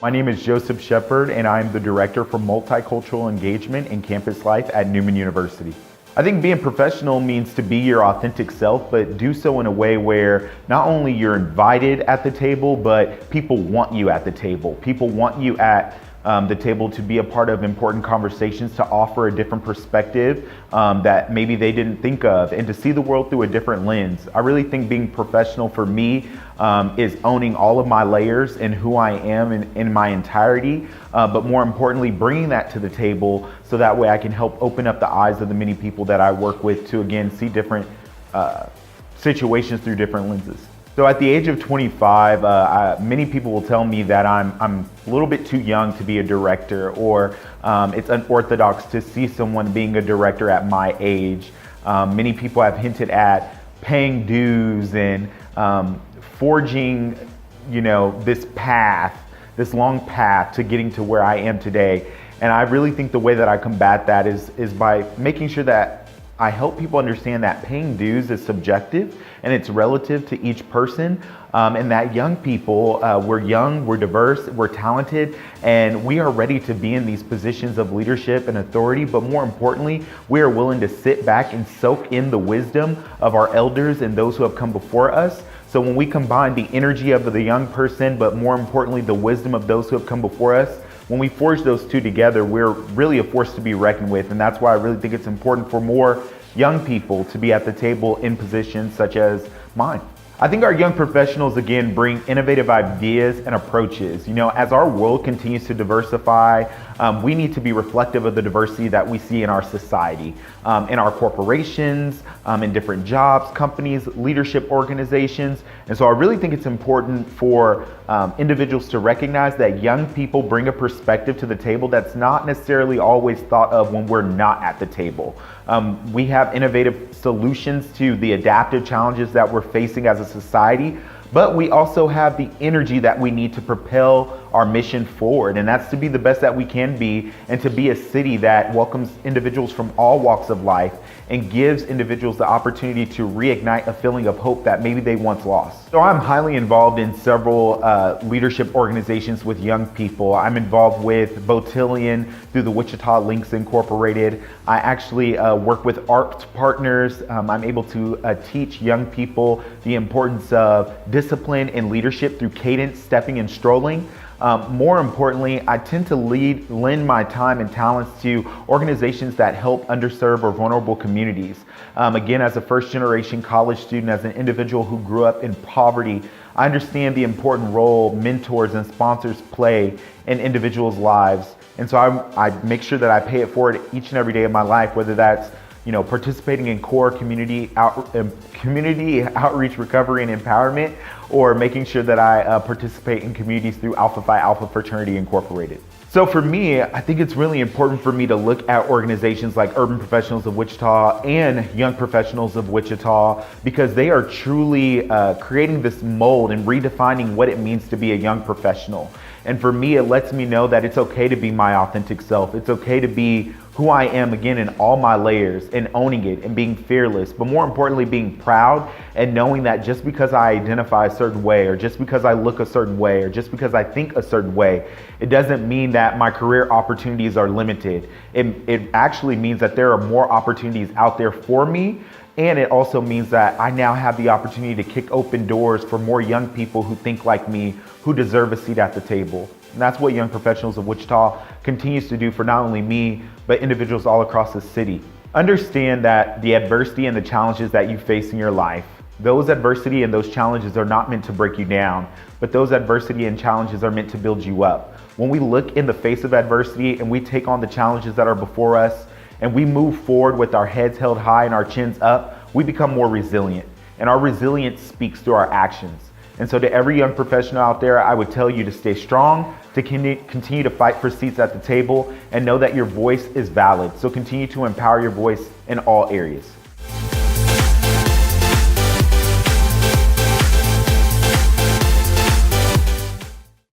My name is Joseph Shepard, and I'm the Director for Multicultural Engagement and Campus Life at Newman University. I think being professional means to be your authentic self, but do so in a way where not only you're invited at the table, but people want you at the table. People want you at the table to be a part of important conversations, to offer a different perspective that maybe they didn't think of, and to see the world through a different lens. I really think being professional for me is owning all of my layers and who I am in my entirety, but more importantly, bringing that to the table so that way I can help open up the eyes of the many people that I work with to, again, see different situations through different lenses. So at the age of 25, many people will tell me that I'm a little bit too young to be a director, or it's unorthodox to see someone being a director at my age. Many people have hinted at paying dues and forging, this path, this long path to getting to where I am today. And I really think the way that I combat that is by making sure that I help people understand that paying dues is subjective and it's relative to each person, and that young people, we're young, we're diverse, we're talented, and we are ready to be in these positions of leadership and authority, but more importantly, we are willing to sit back and soak in the wisdom of our elders and those who have come before us. So when we combine the energy of the young person, but more importantly, the wisdom of those who have come before us, when we forge those two together, we're really a force to be reckoned with. And that's why I really think it's important for more young people to be at the table in positions such as mine. I think our young professionals, again, bring innovative ideas and approaches. As our world continues to diversify, we need to be reflective of the diversity that we see in our society, in our corporations, in different jobs, companies, leadership organizations. And so I really think it's important for individuals to recognize that young people bring a perspective to the table that's not necessarily always thought of when we're not at the table. We have innovative solutions to the adaptive challenges that we're facing as a society, but we also have the energy that we need to propel our mission forward, and that's to be the best that we can be, and to be a city that welcomes individuals from all walks of life and gives individuals the opportunity to reignite a feeling of hope that maybe they once lost. So I'm highly involved in several leadership organizations with young people. I'm involved with Botillion through the Wichita Links Incorporated. I actually work with art partners. I'm able to teach young people the importance of discipline and leadership through cadence, stepping, and strolling. More importantly, I tend to lend my time and talents to organizations that help underserved or vulnerable communities. Again, as a first-generation college student, as an individual who grew up in poverty, I understand the important role mentors and sponsors play in individuals' lives. And so I make sure that I pay it forward each and every day of my life, whether that's participating in core community outreach, recovery, and empowerment, or making sure that I participate in communities through Alpha Phi Alpha Fraternity Incorporated. So for me, I think it's really important for me to look at organizations like Urban Professionals of Wichita and Young Professionals of Wichita, because they are truly creating this mold and redefining what it means to be a young professional. And for me, it lets me know that it's okay to be my authentic self. It's okay to be who I am, again, in all my layers, and owning it and being fearless, but more importantly, being proud and knowing that just because I identify a certain way, or just because I look a certain way, or just because I think a certain way, it doesn't mean that my career opportunities are limited. It actually means that there are more opportunities out there for me. And it also means that I now have the opportunity to kick open doors for more young people who think like me, who deserve a seat at the table. And that's what Young Professionals of Wichita continues to do for not only me, but individuals all across the city. Understand that the adversity and the challenges that you face in your life, those adversity and those challenges are not meant to break you down, but those adversity and challenges are meant to build you up. When we look in the face of adversity and we take on the challenges that are before us, and we move forward with our heads held high and our chins up, we become more resilient. And our resilience speaks through our actions. And so to every young professional out there, I would tell you to stay strong, to continue to fight for seats at the table, and know that your voice is valid. So continue to empower your voice in all areas.